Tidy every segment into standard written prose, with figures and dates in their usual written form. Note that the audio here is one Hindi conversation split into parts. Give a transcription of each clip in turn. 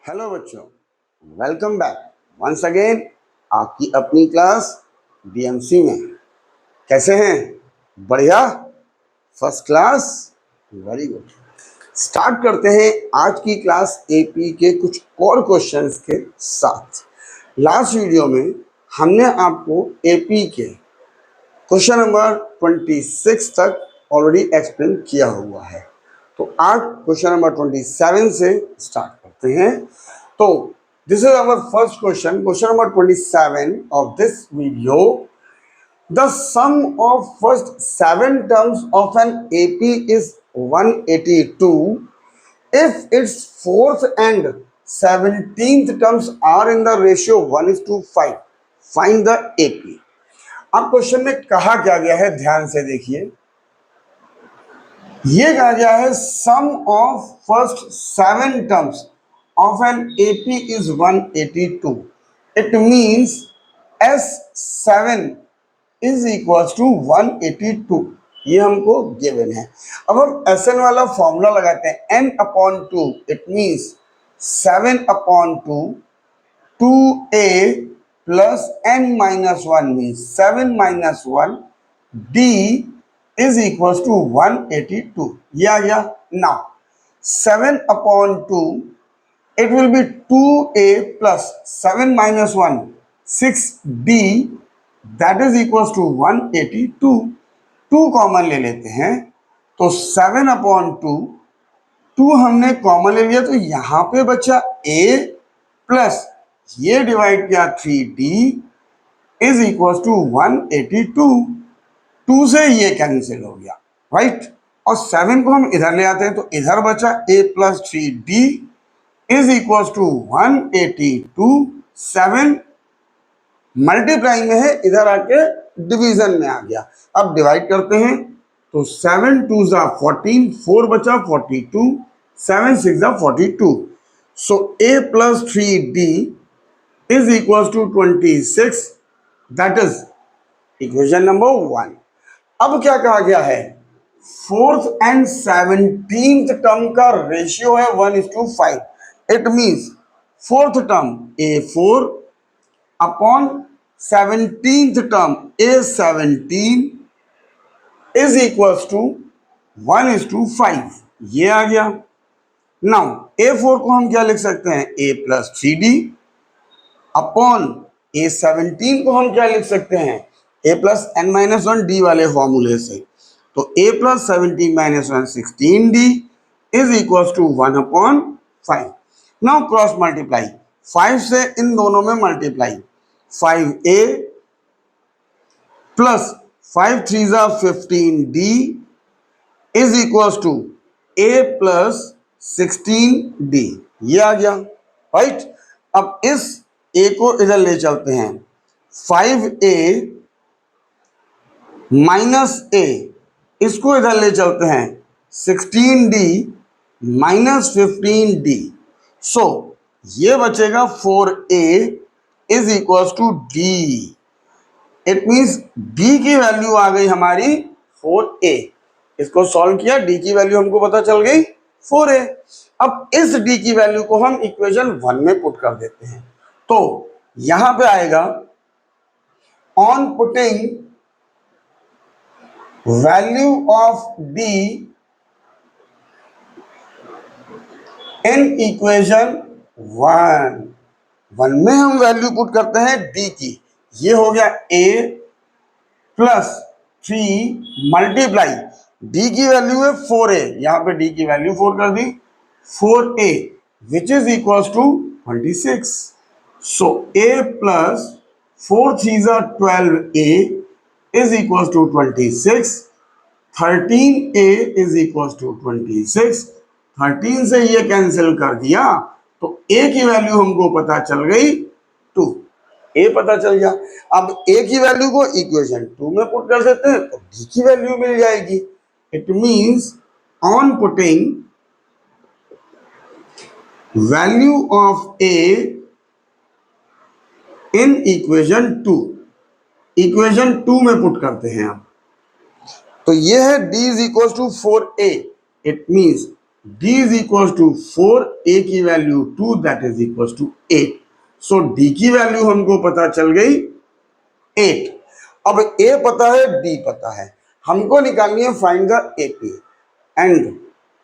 हेलो बच्चों, वेलकम बैक वंस अगेन आपकी अपनी क्लास डीएमसी में। कैसे हैं? बढ़िया, first class, very good. Start करते हैं आज की क्लास एपी के कुछ और क्वेश्चंस के साथ। लास्ट वीडियो में हमने आपको एपी के क्वेश्चन नंबर 26 तक ऑलरेडी एक्सप्लेन किया हुआ है। तो आज क्वेश्चन नंबर 27 से स्टार्ट करते हैं। तो this is our first question, question number 27 of this video. The sum of first 7 terms of an AP is 182 if its fourth and 17th terms are in the ratio 1:5. Find the AP। अब क्वेश्चन में कहा क्या गया है, ध्यान से देखिए। ये कहा गया है sum of first 7 terms of an AP is 182। It means S7 is equal to 182। ये हमको गिवन है। अब हम SN वाला फॉर्मूला लगाते हैं, n/2। It means 7/2 2a plus n-1 means 7 minus 1 d is equals to 182। ये आ गया। now 7/2 it will be 2a plus 7 minus 1 6d that is equals to 182। 2 common ले लेते हैं तो 7/2 2 हमने कॉमन ले लिया तो यहां पे बचा a प्लस ये डिवाइड किया 3d इज इक्वल टू 182। 2 से ये कैंसिल हो गया, राइट। और 7 को हम इधर ले आते हैं तो इधर बचा a plus 3d is equal to 182। 7 multiply में है, इधर आके डिवीजन में आ गया। अब डिवाइड करते हैं तो 7 2 जा 14, 4 बचा 42, 7 6 जा 42। सो a plus 3d is equals to 26। that is equation number 1। अब क्या कहा गया है, फोर्थ एंड 17th टर्म का रेशियो है 1:5। It means fourth term a4 upon 17th term a17 is equals to 1:5। ये आ गया। नाउ a4 को हम क्या लिख सकते हैं, a plus 3d upon a17 को हम क्या लिख सकते हैं, a प्लस n-1 d वाले फॉर्मूले से। तो a plus 17-1 16d is equal to 1/5। Now cross multiply, 5 से इन दोनों में मल्टीप्लाई, 5a प्लस 5 3 जा 15d is equal to a plus 16d। ये आ गया, राइट। अब इस a को इधर ले चलते हैं, 5a माइनस a, इसको इधर ले चलते हैं 16d माइनस 15d। सो ये बचेगा 4a is equal to d। It means d की वैल्यू आ गई हमारी 4a। इसको सॉल्व किया, d की वैल्यू हमको पता चल गई 4a। अब इस d की वैल्यू को हम इक्वेशन 1 में पुट कर देते हैं तो यहां पे आएगा on putting value of d in equation 1 में हम वैल्यू पुट करते हैं d की। ये हो गया a प्लस 3 मल्टीप्लाई d की वैल्यू है 4a, यहां पे d की वैल्यू 4 कर दी, 4a which is equal to 26। So a plus 4 3s are 12a is equals to 26। 13a is equals to 26। 13 से ये कैंसिल कर दिया तो a की वैल्यू हमको पता चल गई 2। a पता चल गया। अब a की वैल्यू को इक्वेशन 2 में पुट कर देते हैं तो d की वैल्यू मिल जाएगी। It means on putting value of a in equation 2, equation 2 में पुट करते हैं आप तो ये है d is equal to 4a। It means d is equal to 4, a की value 2, that is equal to 8। So d की वैल्यू हमको पता चल गई 8। अब a पता है, d पता है, हमको निकालनी है फाइंड द AP। एंड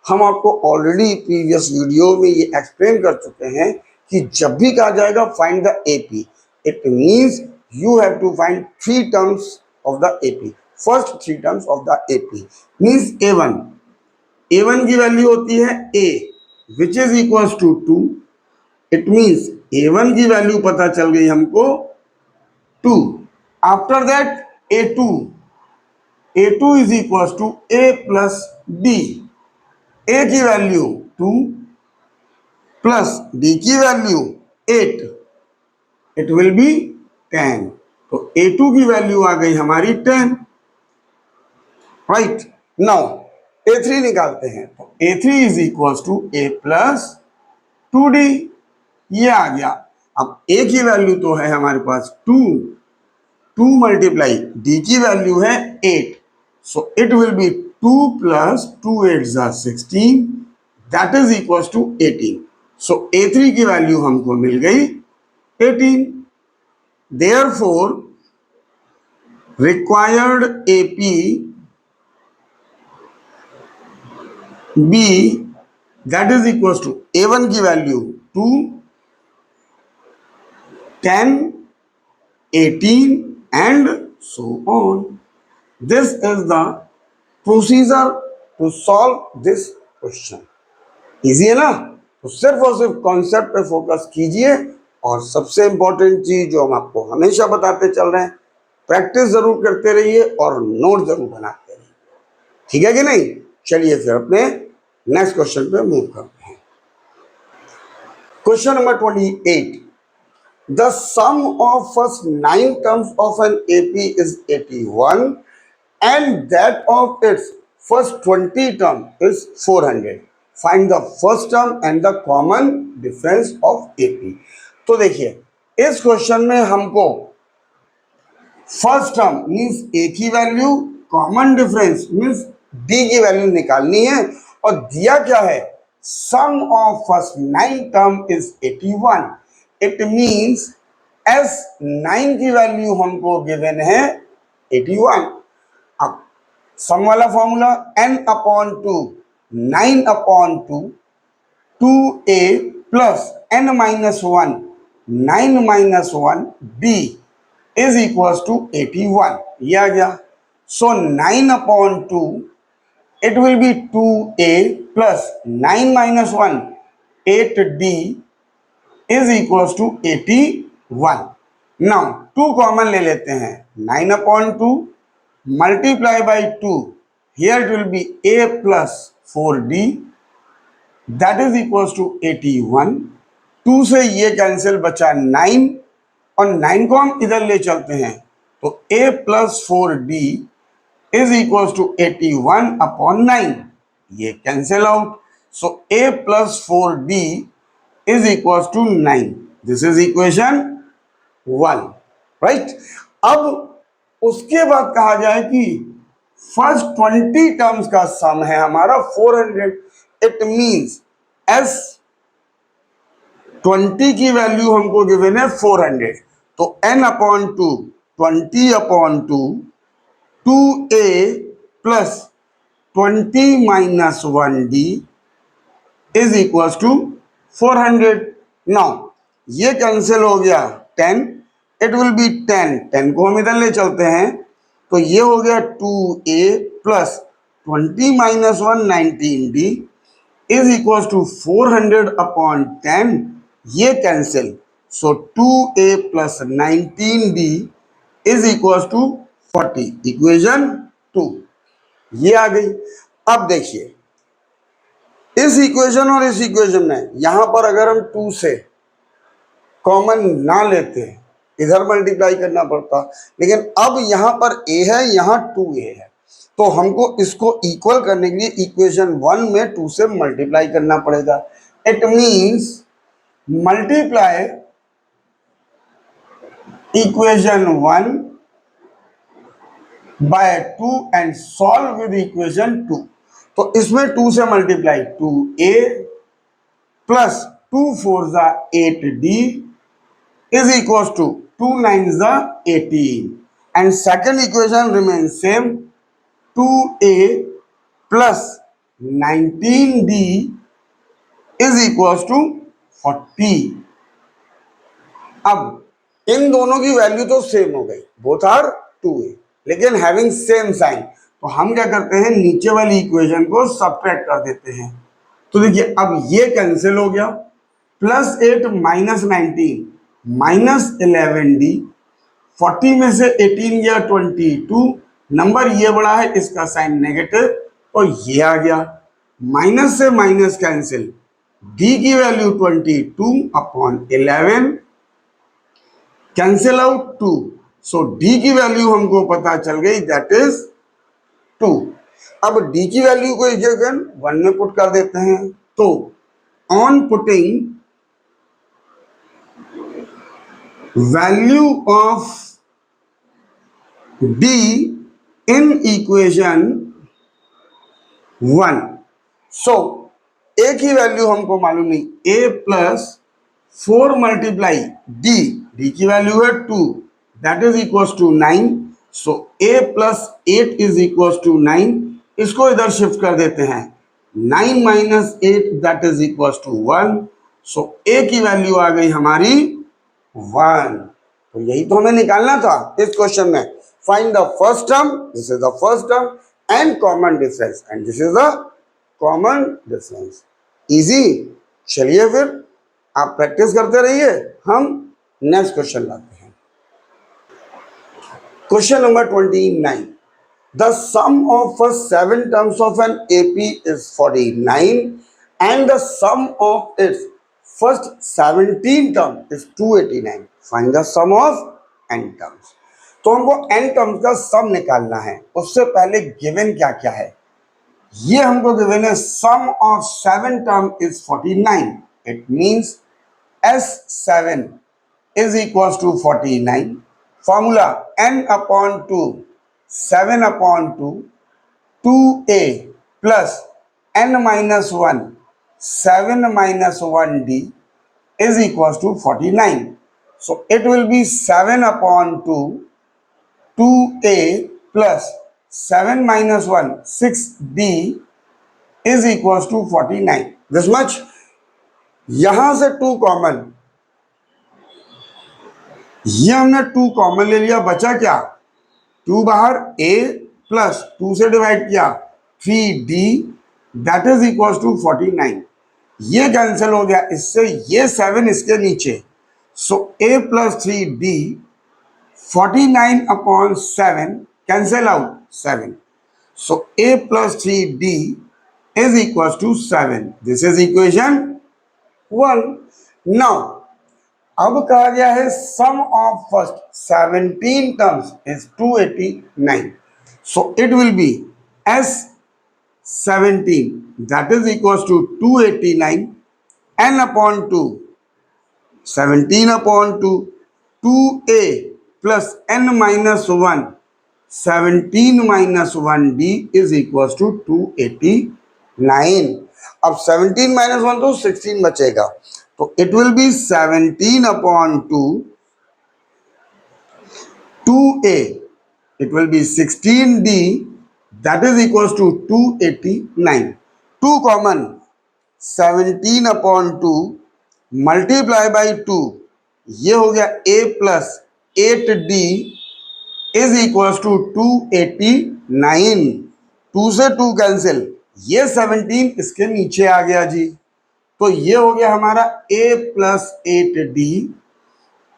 हम आपको ऑलरेडी प्रीवियस वीडियो में ये एक्सप्लेन कर चुके हैं कि जब भी कहा जाएगा find the AP, it means you have to find three terms of the AP। First three terms of the AP means A1 की वैल्यू होती है A which is equal to 2। It means A1 की वैल्यू पता चल गई हमको 2। After that A2 is equal to A plus D। A की वैल्यू 2 प्लस D की वैल्यू 8, इट विल बी 10। तो A2 की वैल्यू आ गई हमारी 10। राइट, नाउ A3 निकालते हैं। तो A3 is equal to A plus 2D, ये आ गया। अब A की वैल्यू तो है हमारे पास 2, 2 मल्टीप्लाई D की वैल्यू है 8, so it will be 2 plus 2 8 जा 16, that is equal to 18। So A3 की वैल्यू हमको मिल गई 18। Therefore required AP B, that is equal to A1 की value 2, 10, 18 and so on. This is the procedure to solve this question. Easy है ना? तो सिर्फ और सिर्फ कॉन्सेप्ट पे फोकस कीजिए, और सबसे इंपॉर्टेंट चीज जो हम आपको हमेशा बताते चल रहे हैं, प्रैक्टिस जरूर करते रहिए और नोट जरूर बनाते रहिए। ठीक है कि नहीं? चलिए फिर अपने नेक्स्ट क्वेश्चन पे मूव करते हैं। Question number 28। The sum of first 9 terms of an AP is 81 and that of its first 20 term is 400. Find the first term and the common difference of AP. तो देखिए, इस क्वेश्चन में हमको फर्स्ट टर्म मीन्स A की value, common difference means D की वैल्यू निकालनी है, और दिया क्या है? Sum of first 9 term is 81। It means S9 की वैल्यू हमको गिवन है 81। अब सम वाला formula n upon 2, 9 upon 2, 2a plus n minus 1, 9 minus 1 b is equal to 81, ये आ गया। So 9 upon 2, it will be 2a plus 9 minus 1, 8d is equal to 81। Now 2 common ले लेते हैं, 9 upon 2 multiply by 2, here it will be a plus 4d that is equal to 81। 2 से ये कैंसिल, बचा 9, और 9 को हम इधर ले चलते हैं, तो a plus 4d is equal to 81 upon 9, ये cancel out. So a plus 4d is equal to 9। This is equation 1, right. अब उसके बाद कहा जाए कि फर्स्ट 20 टर्म्स का सम है हमारा 400। इट मींस S20 की वैल्यू हमको गिवन है 400, तो n upon 2, 20 upon 2, 2a plus 20 minus 1d is equal to 400। Now ये कैंसिल हो गया 10, इट विल बी 10, 10 को हम इधर ले चलते हैं, तो ये हो गया 2a plus 20 minus 1 19d is equal to 400 upon 10, ये cancel. So 2a plus 19d is equal to 40, equation 2 ये आ गई। अब देखिए, इस इक्वेशन और इस इक्वेशन में यहां पर अगर हम 2 से कॉमन ना लेते, इधर मल्टीप्लाई करना पड़ता, लेकिन अब यहां पर a है, यहां 2a है, तो हमको इसको इक्वल करने के लिए इक्वेशन 1 में 2 से मल्टीप्लाई करना पड़ेगा। It means multiply equation 1 by 2 and solve with equation 2। तो इसमें 2 से मल्टीप्लाई 2a प्लस 2 4 जा 8d is equals to 2 9 जा 18 and second equation remains same 2a plus 19d is equals to 40। अब इन दोनों की वैल्यू तो सेम हो गई, बोथ आर 2a, लेकिन हैविंग सेम साइन, तो हम क्या करते हैं नीचे वाली इक्वेशन को सब्ट्रैक्ट कर देते हैं। तो देखिए अब ये कैंसिल हो गया, प्लस 8 माइनस 19 माइनस 11d, 40 में से 18 गया 22, नंबर ये बड़ा है इसका साइन नेगेटिव और ये आ गया, माइनस से माइनस कैंसिल, d की वैल्यू 22 अपॉन 11 कैंसिल आउट 2, सो d की वैल्यू हमको पता चल गई दैट इज 2। अब d की वैल्यू को इस जगह 1 में पुट कर देते हैं, तो on putting value of d in equation 1, so a की वैल्यू हमको मालूम नहीं, a प्लस 4 मल्टीप्लाई d की वैल्यू है 2 that is equals to 9, so a plus 8 is equals to 9, इसको इधर शिफ्ट कर देते हैं, 9 minus 8 that is equals to 1, so a की वैल्यू आ गई हमारी 1। तो यही तो हमें निकालना था इस क्वेश्चन में, find the first term, this is the first term and common difference, and this is the common difference. Easy. चलिए फिर आप प्रैक्टिस करते रहिए, हम नेक्स्ट क्वेश्चन लाते हैं। Question number 29, the sum of first 7 terms of an AP is 49 and the sum of its first 17 term is 289, find the sum of n terms. तो हमको एन टर्म्स का सम निकालना है, उससे पहले गिवन क्या क्या है, ये हमको गिवन है sum of 7 term is 49, it means S7 is equals to 49, formula n upon 2, 7 upon 2, 2a plus n minus 1, 7 minus 1d is equals to 49. So it will be 7 upon 2, 2a plus 7 minus 1, 6d is equals to 49. This much. यहां से 2 कॉमन, ये हमने 2 कॉमन ले लिया, बचा क्या 2 बाहर, a प्लस 2 से डिवाइड किया 3d that is equal to 49, ये कैंसिल हो गया इससे, ये 7 इसके नीचे, so a plus 3d 49 upon 7 cancel out 7, so a plus 3d is equal to 7, this is equation 1। Now अब कहा गया है sum of first 17 terms is 289, so it will be S17 that is equal to 289 n upon 2, 17 upon 2, 2a plus n minus 1, 17 minus 1d is equal to 289। अब 17 माइनस 1 तो 16 बचेगा, तो it will be 17 upon 2, 2a, it will be 16d that is equal to 289, 2 common, 17 upon 2 multiply by 2, ये हो गया a plus 8d is equal to 289, 2 से 2 कैंसिल, ये 17 इसके नीचे आ गया जी, तो ये हो गया हमारा a plus 8d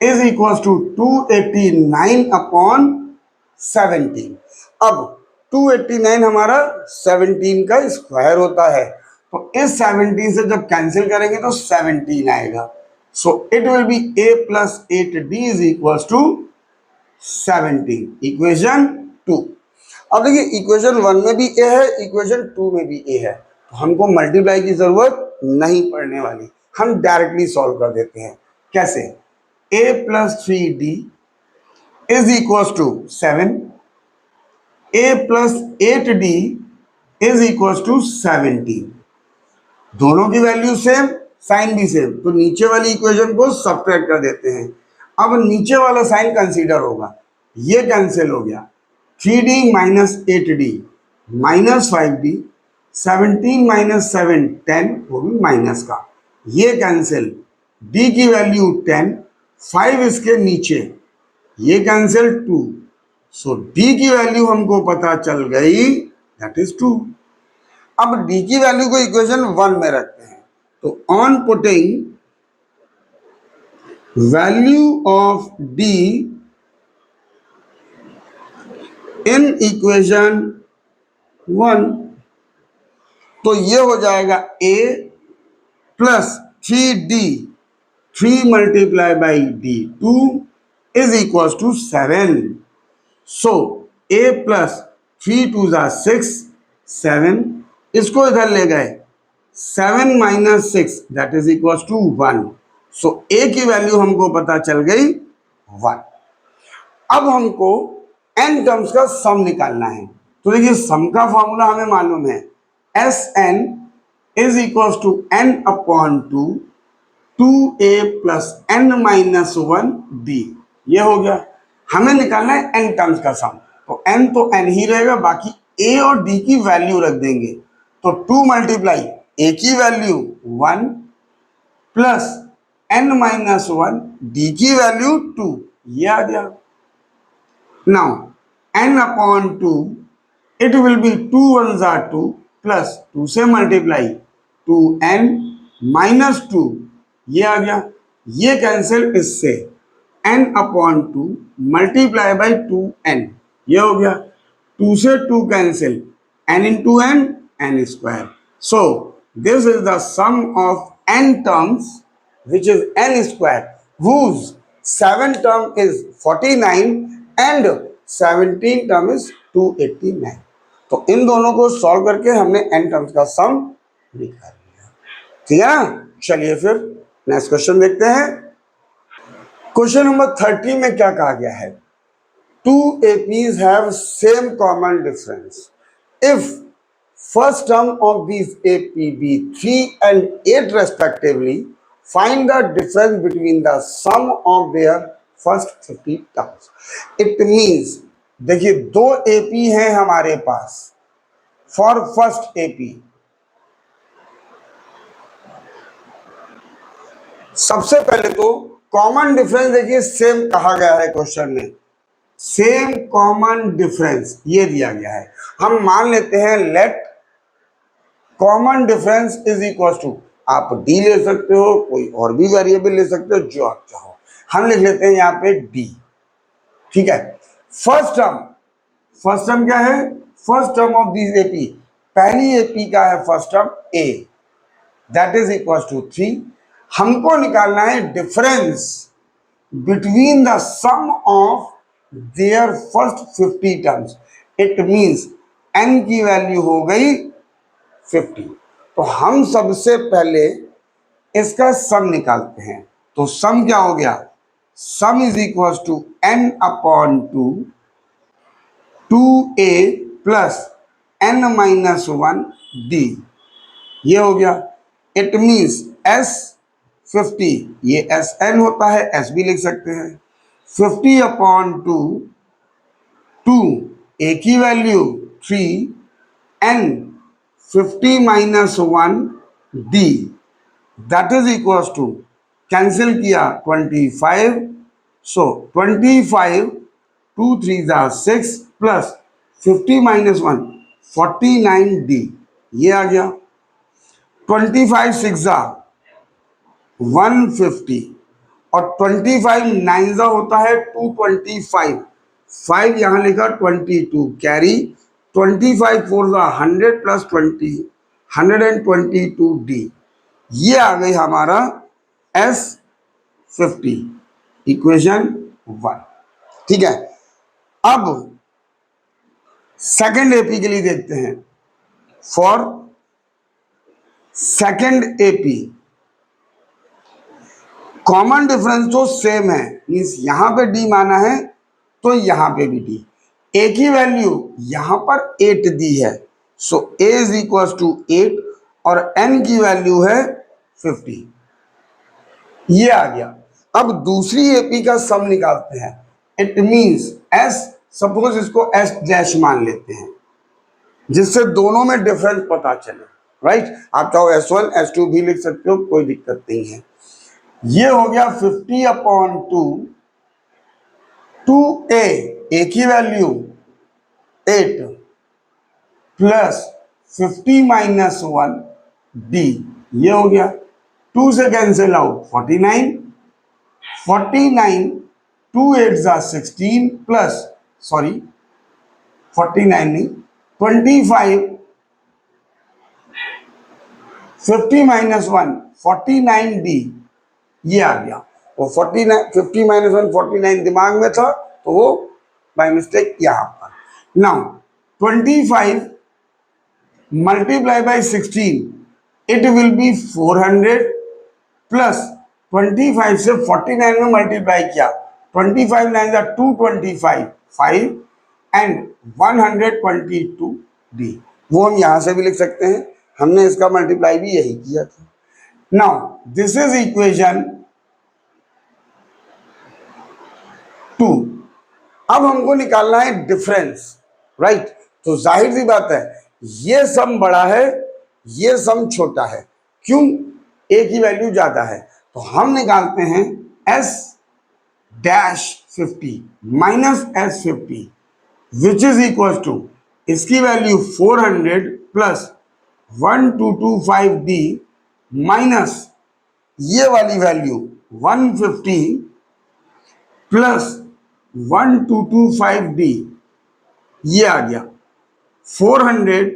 is equal to 289 upon 17। अब 289 हमारा 17 का स्क्वायर होता है, तो इस 17 से जब कैंसिल करेंगे तो 17 आएगा, so it will be a plus 8d is equal to 17, equation 2। अब देखिए इक्वेशन 1 में भी a है, इक्वेशन 2 में भी a है, तो हमको मल्टीप्लाई की जरूरत नहीं पड़ने वाली, हम डायरेक्टली सॉल्व कर देते हैं। कैसे, a plus 3d is equal to 7, a plus 8d is equal to 17। दोनों की वैल्यू सेम, साइन भी सेम, तो नीचे वाली इक्वेशन को सब्ट्रैक्ट कर देते हैं। अब नीचे वाला साइन कंसीडर होगा, ये कैंसिल हो गया, 3d minus 8d minus 5d, 17 minus 7 10, वो भी माइनस का, ये कैंसिल, d की वैल्यू 10, 5 इसके नीचे, ये कैंसिल 2, सो d की वैल्यू हमको पता चल गई, दैट इज 2। अब d की वैल्यू को इक्वेशन 1 में रखते हैं, तो on putting value of d in equation 1, तो ये हो जाएगा a plus 3d, 3 multiply by d 2 is equal to 7। So a plus 3 2 ज़ा 6, 7, इसको इधर ले गए, 7 minus 6 that is equal to 1। So a की वैल्यू हमको पता चल गई 1। अब हमको n टर्म्स का सम निकालना है, तो देखिए सम का फॉर्मूला हमें मालूम है, S n is equal to n upon 2 2a plus n minus 1 d, ये हो गया। हमें निकालना है n टर्म्स का सम, तो n ही रहेगा, बाकी a और d की वैल्यू रख देंगे, तो 2 मल्टीप्लाई a की value 1 plus n minus 1 d की वैल्यू 2, ये आ गया। Now n upon 2, it will be 2 1 are 2 plus 2 से मल्टीप्लाई 2n माइनस 2, ये आ गया, ये कैंसिल इससे, n upon 2 multiply by 2n, ये हो गया, 2 से 2 cancel, n into n, n square. So this is the sum of n terms which is n square whose 7 term is 49 and 17 term is 289। तो इन दोनों को सॉल्व करके हमने n टर्म्स का सम निकाल लिया, ठीक है ना। चलिए फिर नेक्स्ट क्वेश्चन देखते हैं। क्वेश्चन नंबर 30 में क्या कहा गया है, to APs have same common difference if first term of these AP be 3 and 8 respectively, find the difference between the sum of their first 50 terms। It means देखिए दो AP हैं हमारे पास, फॉर फर्स्ट AP सबसे पहले तो कॉमन डिफरेंस देखिए सेम कहा गया है क्वेश्चन में, सेम कॉमन डिफरेंस ये दिया गया है। हम मान लेते हैं let common difference is equal to, आप d ले सकते हो, कोई और भी वेरिएबल ले सकते हो जो आप चाहो, हम लिख लेते हैं यहाँ पे d, ठीक है। फर्स्ट टर्म क्या है, first term of this AP, पहली AP का है first term a, that is equal to 3। हमको निकालना है difference between the sum of their first 50 terms, it means n की वैल्यू हो गई 50। तो हम सबसे पहले इसका सम निकालते हैं, तो सम क्या हो गया, sum is equal to n upon 2 2a plus n minus 1 d, ये हो गया। इट मीन्स s 50, ये sn होता है, s भी लिख सकते हैं, 50 अपॉन 2 a की value 3 n 50 minus 1 d, that is equal to, cancel किया 25, सो 25 2 3 ज़ा 6 प्लस 50 माइनस 1 49 d, ये आ गया। 25 6 ज़ा 150 और 25 9 ज़ा होता है 225, 5 यहाँ लिखा 22 कैरी, 25 4 ज़ा 100 प्लस 20 122 d, ये आ गई हमारा S50 इक्वेशन 1, ठीक है। अब सेकंड AP के लिए देखते हैं। For second AP common difference तो सेम है, मीन्स यहां पे d माना है तो यहां पे भी d, a की वैल्यू यहां पर 8 दी है, सो a इज इक्वल टू 8 और n की वैल्यू है 50। ये आ गया। अब दूसरी एपी का सम निकालते हैं। इट मींस s, सपोज इसको s डैश मान लेते हैं, जिससे दोनों में डिफरेंस पता चले। राइट, आप चाहो S1 S2 भी लिख सकते हो, कोई दिक्कत नहीं है। ये हो गया 50/2, 2a, a की वैल्यू 8 प्लस 50 माइनस 1 d, ये हो गया। 2 से कैंसिल आउट 49, 49 2 8 जा 16 प्लस, सॉरी 49 नहीं 25, 50 माइनस 1 49d, ये आ गया। वो 49 50 माइनस 1 49 दिमाग में था, तो वो बाय मिस्टेक यहां पर। Now 25 multiply by 16, it will B 400 plus 25 से 49 में मल्टीप्लाई किया, 25 9 जा 225 5 एंड 122d, वो हम यहां से भी लिख सकते हैं, हमने इसका मल्टीप्लाई भी यही किया था। Now this is equation 2। अब हमको निकालना है डिफरेंस। राइट, तो जाहिर सी बात है, ये सम बड़ा है, ये सम छोटा है। क्यों? a की वैल्यू ज्यादा है, तो हम निकालते हैं s dash 50 minus s 50 which is equal to, इसकी वैल्यू 400 प्लस 1225d माइनस ये वाली वैल्यू 150 प्लस 1225d, ये आ गया। 400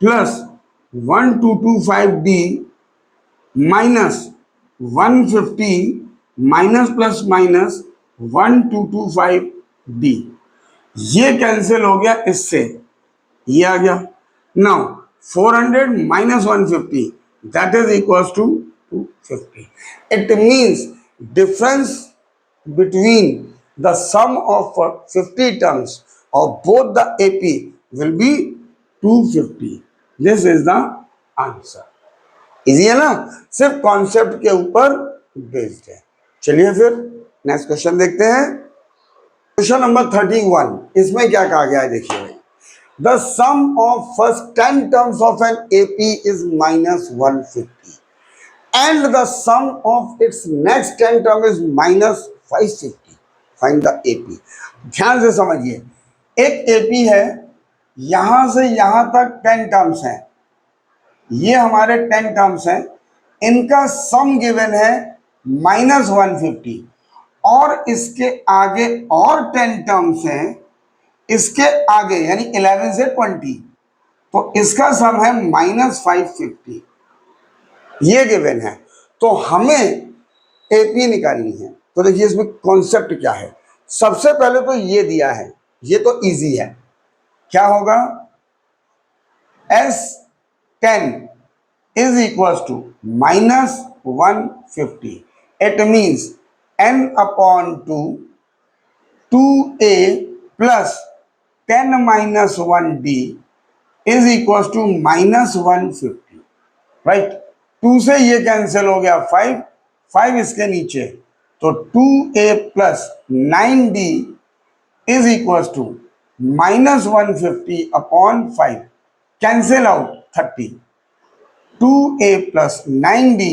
plus 1225d minus 150 minus plus minus 1225d, ये कैंसिल हो गया इससे, ये आ गया। Now 400 minus 150 that is equal to 250। It means difference between the sum of 50 terms of both the AP will be 250. This is the answer. Easy है ना, सिर्फ कॉन्सेप्ट के ऊपर बेस्ड है। चलिए फिर नेक्स्ट क्वेश्चन देखते हैं। क्वेश्चन नंबर 31, इसमें क्या कहा गया है देखिए भाई। The sum of first 10 terms of an AP इज -150 and the sum of its next 10 term is -550. Find the AP. ध्यान से समझिए, एक AP है, यहां से यहां तक 10 टर्म्स हैं, ये हमारे 10 टर्म्स हैं, इनका सम गिवन है -150 और इसके आगे और 10 टर्म्स हैं, इसके आगे यानी 11 से 20, तो इसका सम है -550, ये गिवन है। तो हमें एपी निकालनी है। तो देखिए इसमें कॉन्सेप्ट क्या है। सबसे पहले तो ये दिया है, ये तो इजी है। क्या होगा, S10 is equal to -150। It means n/2 2a plus 10 minus 1d is equal to -150। Right, 2 से ये कैंसिल हो गया, 5 इसके नीचे, तो 2a plus 9d is equal to -150/5, cancel out 30, 2a plus 9d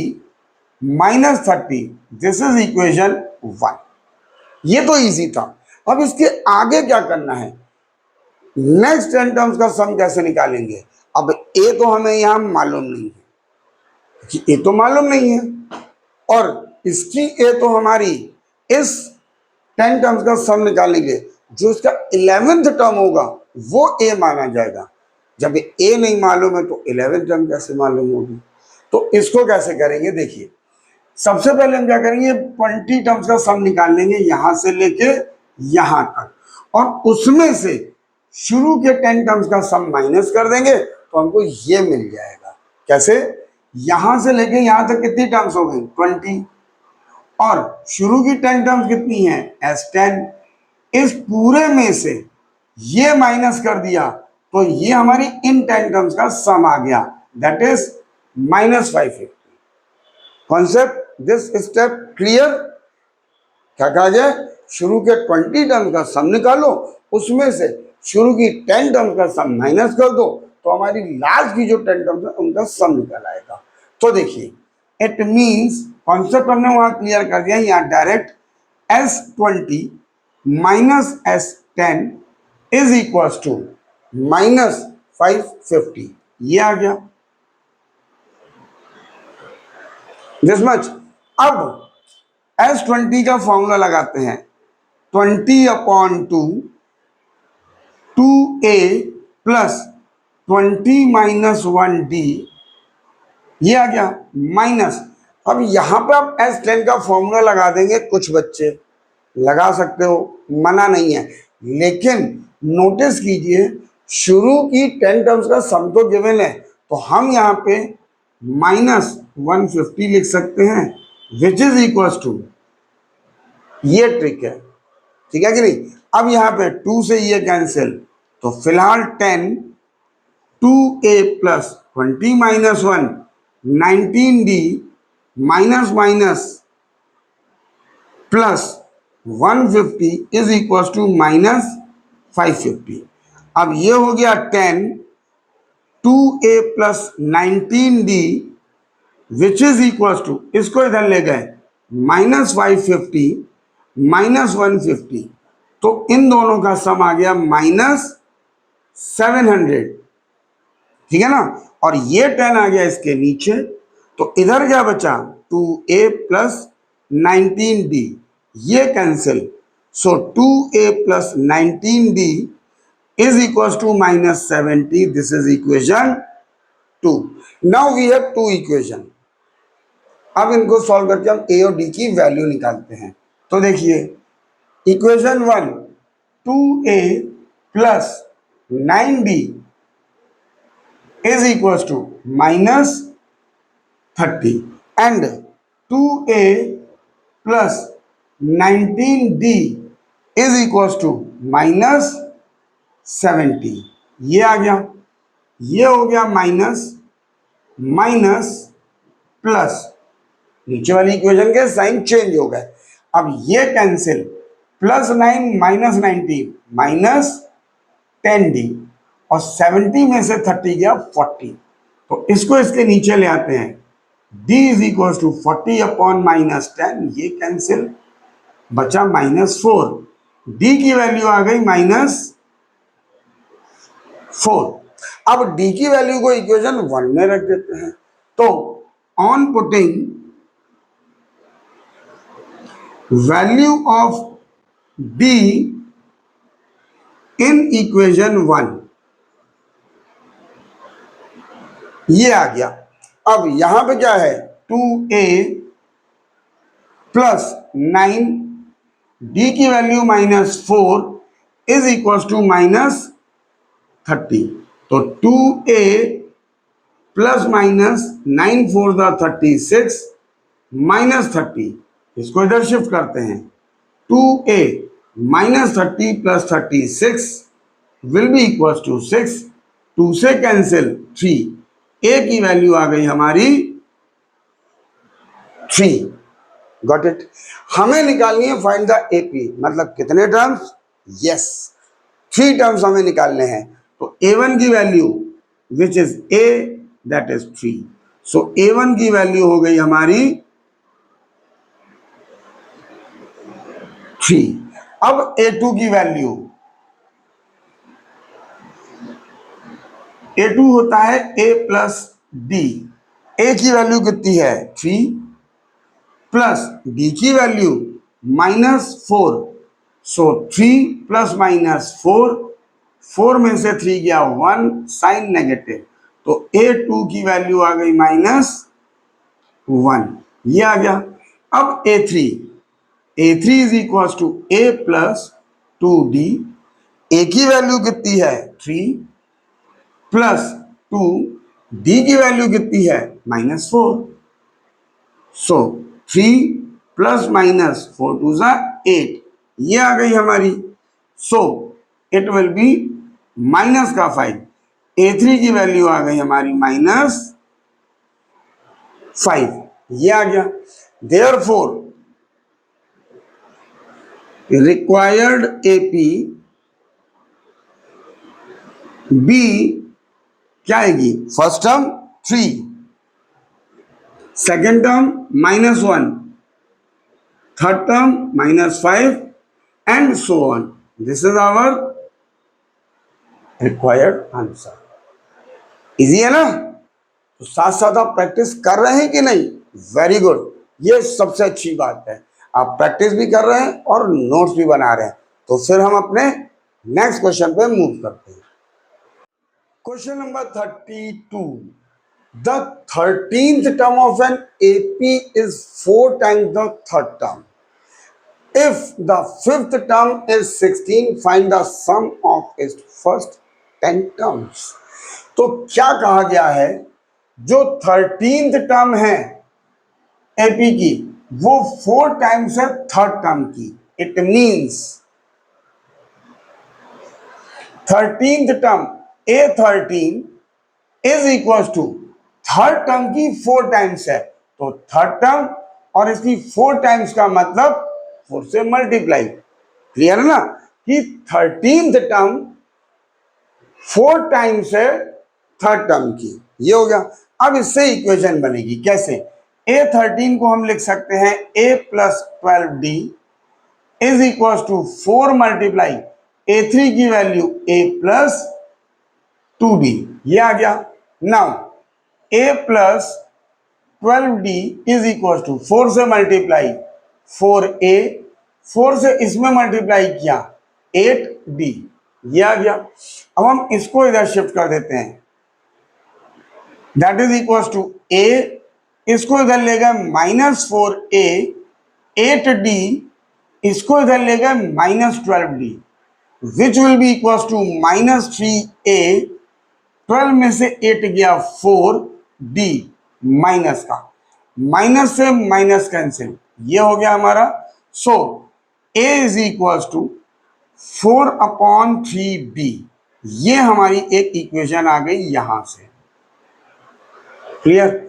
minus 30, this is equation 1। ये तो इजी था। अब इसके आगे क्या करना है, नेक्स्ट 10 टर्म्स का सम कैसे निकालेंगे। अब a तो हमें यहां मालूम नहीं है, कि ए तो मालूम नहीं है, और इसकी ए तो हमारी इस 10 टर्म्स का सम निकालेंगे, जो इसका 11th टर्म होगा वो ए माना जाएगा। जब ए नहीं मालूम है तो 11th टर्म कैसे मालूम होगी। तो इसको कैसे करेंगे, देखिए सबसे पहले हम क्या करेंगे, 20 टर्म्स का सम निकाल लेंगे यहां से लेके यहां तक, और उसमें से शुरू के 10 टर्म्स का सम माइनस कर देंगे तो हमको ये मिल जाएगा। कैसे, यहां से लेके यहां तक कितनी टर्म्स हो गई 20, और शुरू की 10 टर्म्स कितनी है S10। इस पूरे में से ये माइनस कर दिया तो ये हमारी इन 10 टर्म्स का सम आ गया, that is -550। Concept this step clear? क्या कहा गया? शुरू के 20 टर्म का सम निकालो, उसमें से शुरू की 10 टर्म का सम माइनस कर दो, तो हमारी लास्ट की जो 10 टर्म है उनका सम निकल आएगा। तो देखिए, इट मीन्स कॉन्सेप्ट हमने वहां क्लियर कर दिया, यहाँ direct S20 minus S10 is equal to -550, ये आ गया दिस मच। अब S20 का फॉर्मूला लगाते हैं, 20/2 2a प्लस 20 - 1d, ये आ गया माइनस। अब यहां पे आप S10 का फॉर्मूला लगा देंगे, कुछ बच्चे लगा सकते हो, मना नहीं है, लेकिन नोटिस कीजिए शुरू की 10 टर्म्स का सम तो गिवन है, तो हम यहाँ पे -150 लिख सकते हैं, विच इज इक्वल टू, ये ट्रिक है, ठीक है कि नहीं। अब यहाँ पे 2 से ये कैंसिल, तो फिलहाल 10 2a plus 20 - 1 19d minus minus plus 150 is equal to -550। अब ये हो गया 10 2a plus 19d which is equal to, इसको इधर ले गए, -550 -150, तो इन दोनों का सम आ गया -700, ठीक है ना। और ये 10 आ गया इसके नीचे, तो इधर क्या बचा, 2a प्लस 19d, ये cancel, so 2a plus 19d is equal to -70, this is equation 2। Now we have 2 equation. अब इनको सॉल्व करके हम a और d की वैल्यू निकालते हैं। तो देखिए, equation 1 2a plus 9d is equals to -30 and 2a plus 19d is equals to -70, ये आ गया, ये हो गया माइनस माइनस प्लस, नीचे वाली इक्वेशन के साइन चेंज हो गए। अब ये कैंसिल, +9 -19 -10d, और 70 में से 30 गया 40, तो इसको इसके नीचे ले आते हैं, d इज इक्वल टू 40/-10, ये कैंसिल, बचा -4, d की वैल्यू आ गई -4। अब d की वैल्यू को इक्वेशन 1 में रख देते हैं, तो on putting value of d in equation 1, ये आ गया। अब यहां पे क्या है, 2a प्लस 9d की वैल्यू -4 इज इक्वल टू -30, तो 2a प्लस -9 4 36 -30, इसको इधर शिफ्ट करते हैं, 2a -30 plus 36 will be equal to 6, 2 से कैंसिल 3, a की वैल्यू आ गई हमारी 3। Got it. हमें निकालनी है फाइंड द एपी, मतलब कितने टर्म्स, यस 3 टर्म्स हमें निकालने हैं। तो a1 की value which is a, that is 3, so a1 की वैल्यू हो गई हमारी 3। अब a2 की वैल्यू, a2 होता है a प्लस d, a की वैल्यू कितनी है 3 प्लस d की वैल्यू -4, सो 3 प्लस -4, 4 में से 3 गया 1, साइन नेगेटिव, तो a2 की वैल्यू आ गई -1, ये आ गया। अब a3 is equal to a plus 2d, a की वैल्यू कितनी है 3 प्लस 2, d की वैल्यू कितनी है -4, सो 3 प्लस -4 2 8, ये आ गई हमारी। सो इट विल बी माइनस का 5, A3 की वैल्यू आ गई हमारी -5, ये आ गया। देयरफॉर रिक्वायर्ड AP B क्या आएगी? First term 3, second term -1, third term -5 and so on. This is our required answer. Easy है ना? तो साथ साथ आप प्रैक्टिस कर रहे हैं कि नहीं? वेरी गुड, ये सबसे अच्छी बात है। आप प्रैक्टिस भी कर रहे हैं और नोट्स भी बना रहे हैं। तो फिर हम अपने नेक्स्ट क्वेश्चन पे मूव करते हैं। Question number 32। The 13th term of an AP is 4 times the third term. If the fifth term is 16, find the sum of its first 10 terms. तो क्या कहा गया है? जो 13th टर्म है एपी की, वो 4 टाइम्स है थर्ड टर्म की। It means 13th term A13 is equal to third term की 4 टाइम्स है। तो थर्ड टर्म और इसकी 4 टाइम्स का मतलब 4 से मल्टीप्लाई। क्लियर है ना कि 13th टर्म 4 टाइम्स है थर्ड टर्म की। ये हो गया। अब इससे इक्वेशन बनेगी कैसे? A13 को हम लिख सकते हैं A plus 12D is equal to 4 multiply A3 की वैल्यू A प्लस 2D, ये आ गया। Now A plus 12D is equal to 4 से मल्टीप्लाई 4A, 4 से इसमें मल्टीप्लाई किया 8D, ये आ गया। अब हम इसको इधर शिफ्ट कर देते हैं। That is equal to A, इसको इधर ले गए -4A, 8D, इसको इधर ले गए -12D, which will be equal to -3A, 12 में से 8 गया 4D, माइनस का माइनस से माइनस कैंसिल, ये हो गया हमारा। So A is equal to 4/3B, ये हमारी एक इक्वेशन आ गई यहां से। क्लियर?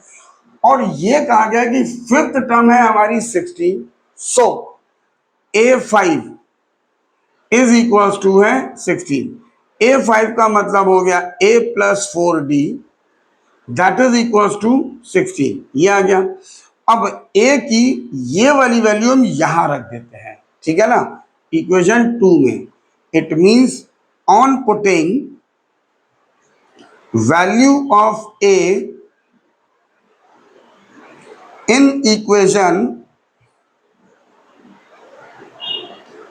और ये कहा गया कि फिफ्थ टर्म है हमारी 16, सो A5 इज इक्वल टू है 16। A5 का मतलब हो गया A plus 4D, that is equal to 16, ये आ गया। अब A की ये वाली वैल्यू हम यहां रख देते हैं, ठीक है ना, इक्वेशन 2 में। It means on putting value of A in equation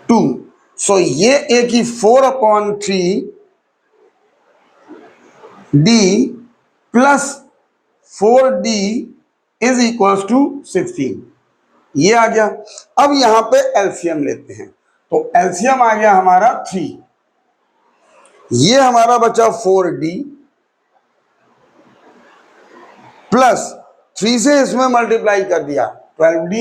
2, so ये A की 4/3D plus 4D is equal to 16, ये आ गया। अब यहां पे एलसीएम लेते हैं, तो एलसीएम आ गया हमारा 3, ये हमारा बचा 4D प्लस 3 से इसमें मल्टीप्लाई कर दिया 12D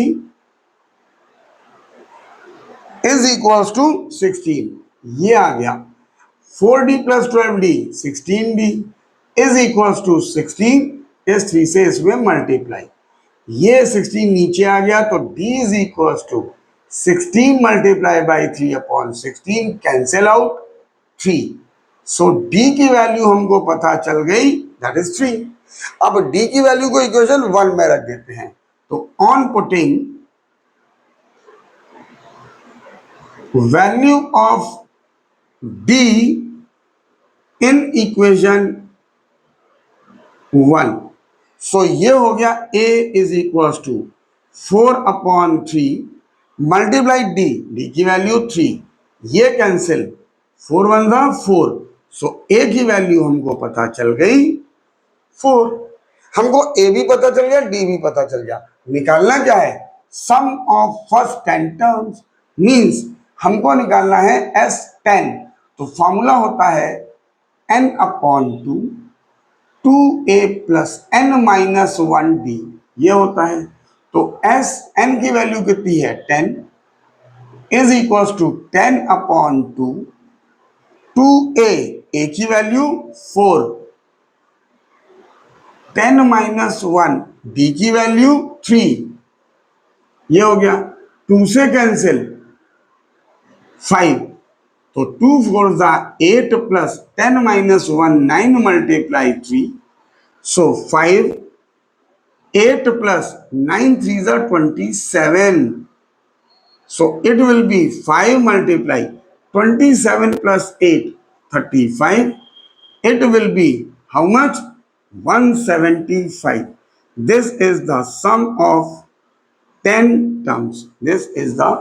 इज इक्वल टू 16, ये आ गया। 4D plus 12D 16D is equal to 16, इस 3 से इसमें मल्टीप्लाई, ये 16 नीचे आ गया, तो D is equal to 16 multiply by 3/16, cancel out 3। So D की वैल्यू हमको पता चल गई, दैट इज 3। अब D की वैल्यू को इक्वेशन 1 में रख देते हैं, तो on putting value of D in equation 1, सो ये हो गया A is equal to 4/3 multiply D की वैल्यू 3, ये कैंसिल, 4 1 4, सो A की वैल्यू हमको पता चल गई 4। हमको A भी पता चल गया, D भी पता चल गया। निकालना क्या है? Sum of first 10 terms, means हमको निकालना है S10। तो फॉर्मूला होता है n/2 2A प्लस n-1D, ये होता है। तो n की वैल्यू कितनी है? 10 is equal to 10/2 2A, A की वैल्यू 4 10 माइनस 1, डी की वैल्यू 3, ये हो गया। 2 से कैंसिल 5, तो 2 4 ज़ा 8 plus 10 minus 1 9 multiply 3, so 5 8 plus 9 3s are 27. So it will be 5 multiply 27 plus 8 35. It will be how much? 175. This is the sum of 10 terms. This is the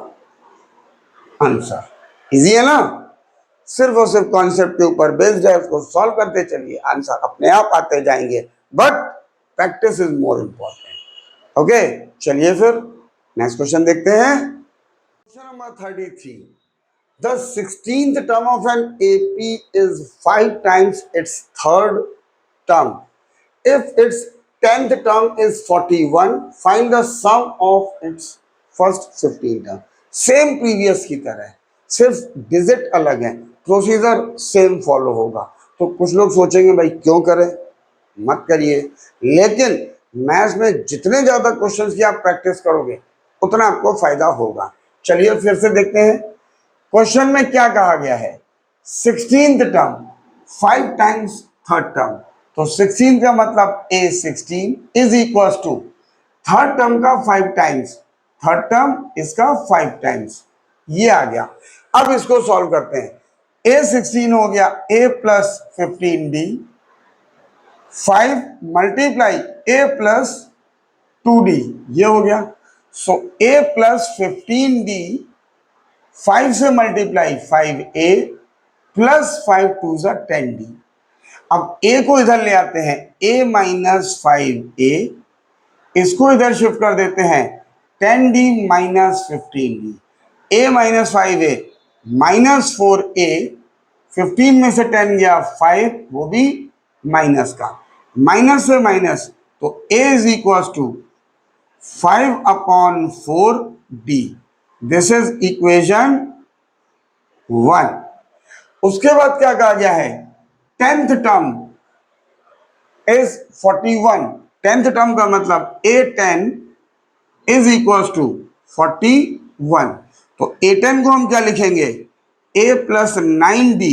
answer. Easy है ना? सिर्फ और सिर्फ कॉन्सेप्ट के ऊपर बेस्ड है, उसको सॉल्व करते चलिए, आंसर अपने आप आते जाएंगे, but practice is more important. Okay, चलिए फिर नेक्स्ट क्वेश्चन देखते हैं। Question number 33, the 16th term of an AP is 5 times its third term. If its 10th term is 41, find the sum of its first 15 term. Same previous की तरह, सिर्फ डिजिट अलग है, प्रोसीजर सेम फॉलो होगा। तो कुछ लोग सोचेंगे भाई क्यों करें, मत करिए, लेकिन मैथ्स में जितने ज्यादा क्वेश्चंस की आप प्रैक्टिस करोगे उतना आपको फायदा होगा। चलिए फिर से देखते हैं क्वेश्चन में क्या कहा गया है। 16th term 5 times third term, तो 16 का मतलब A16 is equal to third term का 5 टाइम्स, थर्ड टर्म इसका 5 टाइम्स, ये आ गया। अब इसको सॉल्व करते हैं। A16 हो गया A plus 15D, 5 multiply A plus 2D, ये हो गया। सो A प्लस 15D 5 से मल्टीप्लाई 5A प्लस 5 2 ज़ा 10D। अब A को इधर ले आते हैं, A माइनस 5A, इसको इधर शिफ्ट कर देते हैं 10D minus 15D। A minus 5A minus 4A, 15 में से 10 गया 5, वो भी माइनस का, माइनस से माइनस, तो A is equal to 5 upon 4D। This is equation 1। उसके बाद क्या कहा गया है, 10th term is 41। 10th term का मतलब A10 इज इक्वल टू 41। तो A10 को हम क्या लिखेंगे, A plus 9D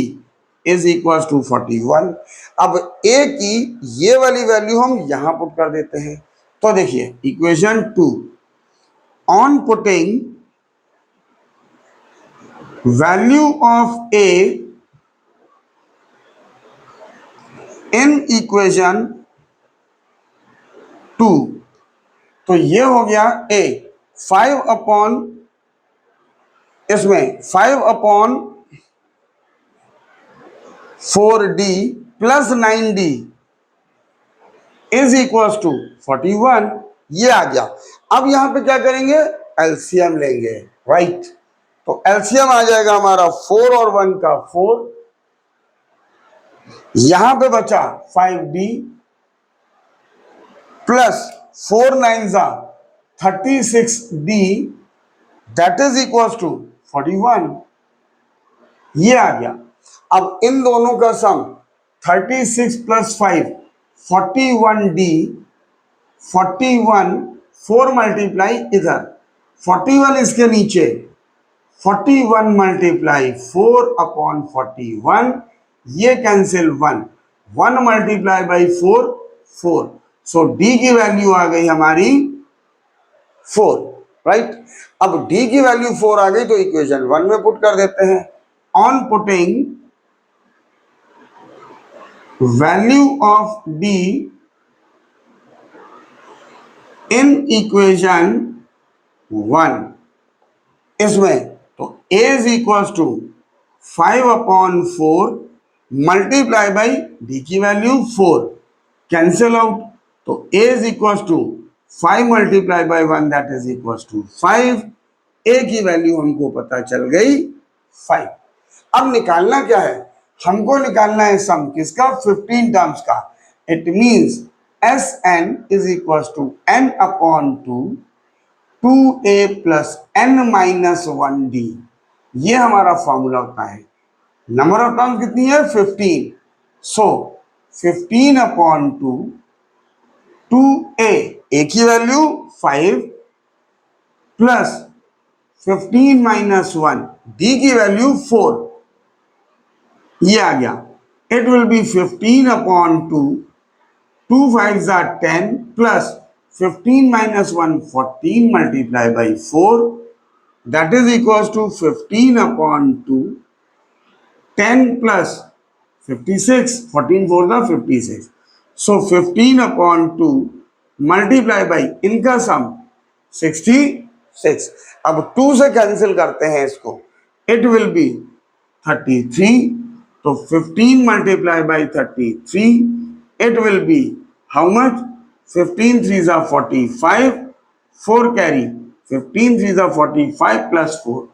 is equal to 41। अब A की ये वाली वैल्यू हम यहां पुट कर देते हैं। तो देखिए equation 2, on putting value of A in equation 2, तो ये हो गया A 5 अपॉन, इसमें 5 upon 4D plus 9D is equal to 41, ये आ गया। अब यहां पे क्या करेंगे, एलसीएम लेंगे, राइट। तो एलसीएम आ जाएगा हमारा 4 और 1 का 4, यहां पे बचा 5D प्लस 4 9 ज़ा 36D, that is equal to 41, ये आ गया। अब इन दोनों का सम 36 प्लस 5 41D, 41 4 मल्टीप्लाई इधर, 41 इसके नीचे, 41 मल्टीप्लाई 4 अपॉन 41, ये cancel 1, 1 multiply by 4 4, so D की वैल्यू आ गई हमारी 4, राइट। अब D की वैल्यू 4 आ गई तो इक्वेशन 1 में पुट कर देते हैं। On putting value of D in equation 1, इसमें तो A is equal to 5 upon 4 multiply by D की वैल्यू 4, कैंसिल आउट, तो A is equal to 5 multiply by 1, that is equal to 5। A की वैल्यू हमको पता चल गई 5। अब निकालना क्या है, हमको निकालना है सम किसका, 15 टर्म्स का। It means Sn is equal to n upon 2 2a plus n minus 1d, ये हमारा फॉर्मूला होता है। नंबर ऑफ टर्म्स कितनी है, 15, सो 15 अपॉन 2 2a की वैल्यू 5 प्लस 15 माइनस 1 d की वैल्यू 4, ये आ गया. It will B 15 upon 2, 2 5s are 10 plus 15 minus 1 14 multiplied by 4, that is equals to 15 upon 2, 10 plus 56, 14 4 are 56. So 15 upon 2 multiplied by इनका सम 66. अब 2 से कैंसिल करते हैं इसको, इट विल बी 33. तो 15 multiplied by 33, it will be how much? 15 3s are 45, 4 carry, 15 3s are 45 plus 4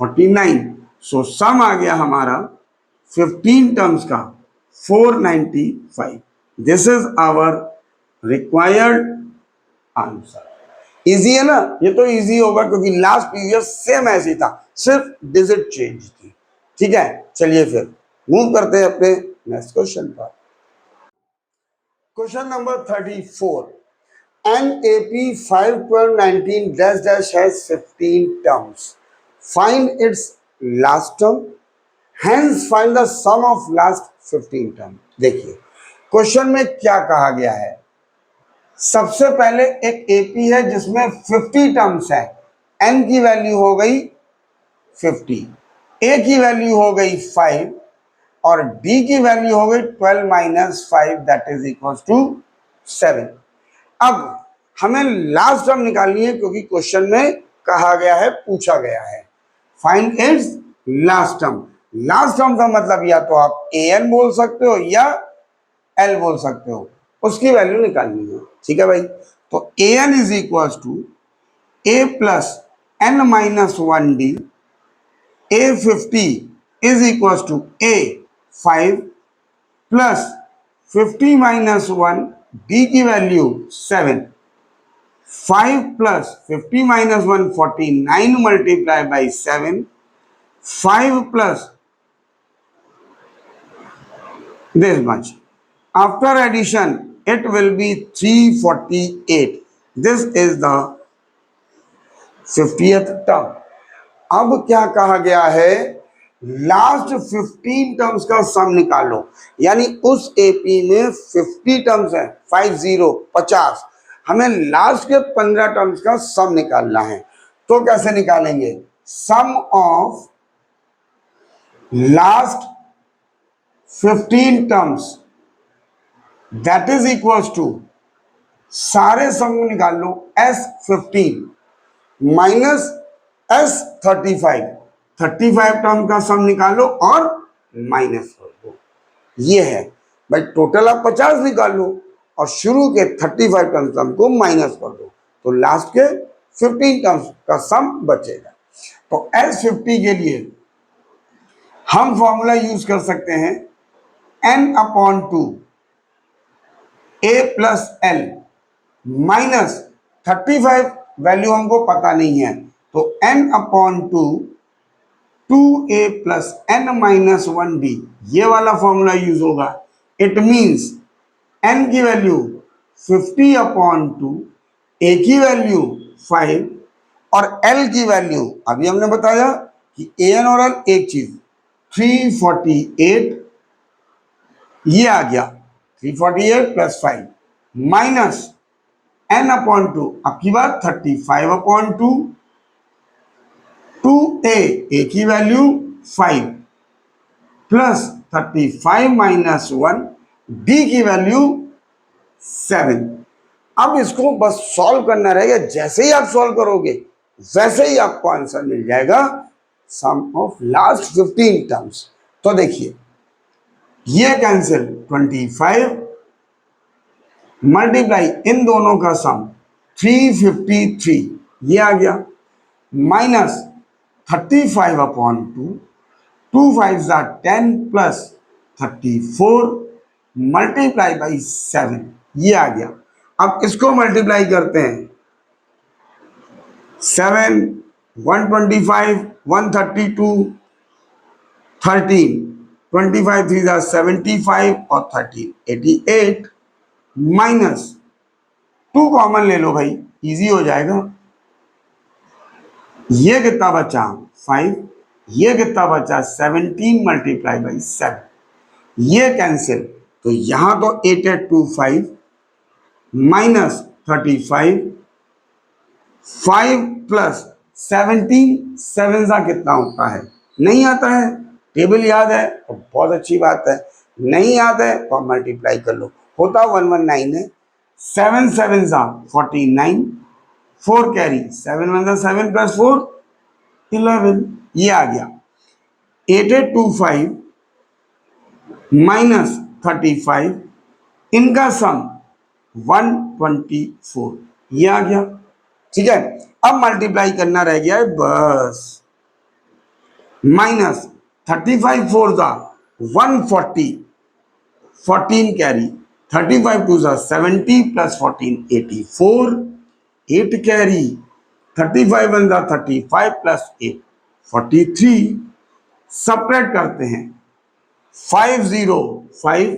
49. सो सम आ गया हमारा 15 टर्म्स का 495. This is our required answer. Easy है ना? ये तो इजी होगा क्योंकि लास्ट प्रीवियस सेम ऐसी था, सिर्फ डिजिट चेंज थी. ठीक है, चलिए फिर मूव करते हैं अपने नेक्स्ट क्वेश्चन पर. Question number 34. An AP 5 12 19 dash dash has 15 terms. Find its last term. Hence find the sum of last 15 term. देखिए क्वेश्चन में क्या कहा गया है. सबसे पहले एक एपी है जिसमें 50 टर्म्स है. एन की वैल्यू हो गई 50, ए की वैल्यू हो गई 5 और डी की वैल्यू हो गई 12 minus 5 that is equal to 7. अब हमें लास्ट टर्म निकालनी है क्योंकि क्वेश्चन में कहा गया है, पूछा गया है find its last term. Last term का मतलब या तो आप ए एन बोल सकते हो या एल बोल सकते हो, उसकी वैल्यू निकालनी है. ठीक है भाई, तो A N is equal to A plus N minus 1 D, A 50 is equal to A 5 plus 50 minus 1 D की value 7, 5 plus 50 minus 1 49 multiply by 7, 5 plus this much. After addition, it will be 348. This is the 50th term. अब क्या कहा गया है? लास्ट 15 टर्म्स का सम निकालो. यानी उस एपी में 50 टर्म्स है, 50. हमें लास्ट के 15 टर्म्स का सम निकालना है. तो कैसे निकालेंगे? Sum of last 15 terms that is equals to, सारे सम निकाल लो, S15 माइनस S35. 35 टर्म का सम निकालो और माइनस कर दो. ये है भाई, टोटल आप 50 निकाल लो और शुरू के 35 टर्म सम को माइनस कर दो तो लास्ट के 15 टर्म्स का सम बचेगा. तो S50 के लिए हम फॉर्मूला यूज कर सकते हैं n upon 2 a plus L minus 35 value हमको पता नहीं है तो n upon 2 2a plus n minus 1d, ये वाला फॉर्मूला यूज होगा. इट मीन्स n की वैल्यू 50 अपॉन 2, a की वैल्यू 5 और l की वैल्यू अभी हमने बताया कि an और l एक चीज 348. ये आ गया 348 प्लस 5 माइनस n अपॉन 2, अब की बात 35 अपॉन 2, 2a की वैल्यू 5 प्लस 35 माइनस 1 d की वैल्यू 7. अब इसको बस सॉल्व करना रहेगा. जैसे ही आप सॉल्व करोगे वैसे ही आपको आंसर मिल जाएगा, सम ऑफ लास्ट 15 टर्म्स. तो देखिए ये कैंसिल, 25 मल्टीप्लाई इन दोनों का सम 353, ये आ गया minus 35 upon 2, 2 5s are 10 plus 34 multiply by 7, ये आ गया. अब इसको मल्टीप्लाई करते हैं 7 125 132 13, 25 3s are 75 और 13 88 माइनस 2 कॉमन ले लो भाई, इजी हो जाएगा। ये कितना बचा 5, ये कितना बचा 17 मल्टीप्लाई बाई 7, ये कैंसिल, तो यहां तो 8825 माइनस 35, 5 प्लस 17, 7 सा कितना होता है, नहीं आता है, टेबल याद है तो बहुत अच्छी बात है, नहीं याद है तो आप मल्टीप्लाई कर लो, होता 119 है, 7 7 सा 49, 4 कैरी, 7 1 सा 7 प्लस 4 11, ये आ गया। 8825 माइनस 35, इनका सम 124, ये आ गया। ठीक है, अब मल्टीप्लाई करना रह गया है बस। माइनस 35 4 ज़ा 140, 14 कैरी, 35 2 ज़ा 70 प्लस 14 84, 8 कैरी, 35 1 ज़ा 35 प्लस 8 43, सपरेट करते हैं 5 0 5,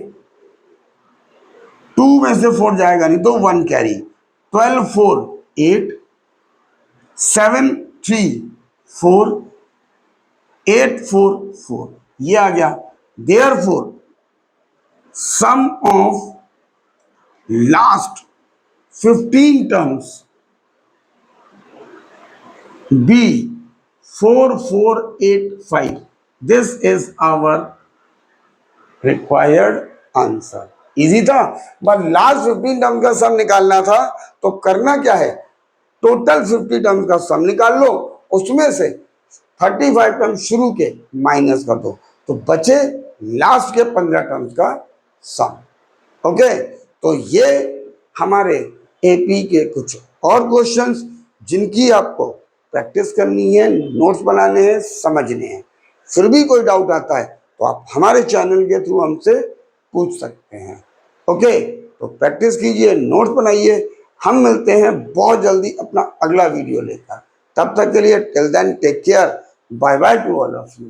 2 में से 4 जाएगा नहीं तो 1 कैरी, 12 4 8, 7 3 4, 8 4 4, ये आ गया। Therefore sum of last 15 terms be 4485, this is our required answer. Easy था, बस लास्ट 15 टर्म का सम निकालना था, तो करना क्या है, टोटल 50 टर्म का सम निकाल लो, उसमें से 35 टर्म शुरू के माइनस कर दो, तो बचे लास्ट के 15 टर्म्स का सम। ओके, तो ये हमारे एपी के कुछ और क्वेश्चंस जिनकी आपको प्रैक्टिस करनी है, नोट्स बनाने हैं, समझने हैं। फिर भी कोई डाउट आता है तो आप हमारे चैनल के थ्रू हमसे पूछ सकते हैं। ओके, तो प्रैक्टिस कीजिए, नोट्स बनाइए। हम मिलते हैं बहुत जल्दी अपना अगला वीडियो लेकर। तब तक के लिए till then take care, bye bye to all of you.